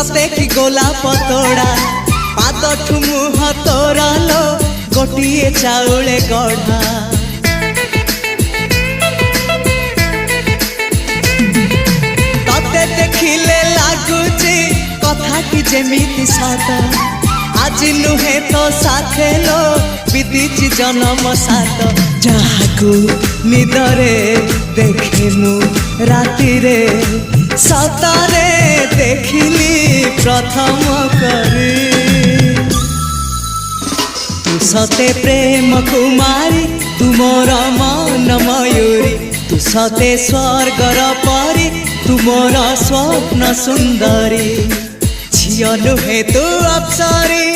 सते कि गोलाप तोड़ा पाद मुह तोरा लो गोटिए चाउले गढ़ा तते देखिले लागुची कथा कि जेमिति सत आज नुहे तो साथे लो बीतीची जन्म सात जहाकू निदरे देखे मु राति रे सतरे देखिली प्रथम करी तू सते प्रेम कुमारी तू मोर मन मयूरी तू सते स्वर्गर परी तू मोर स्वप्न सुंदरी झियो नुहे तू अप्सरी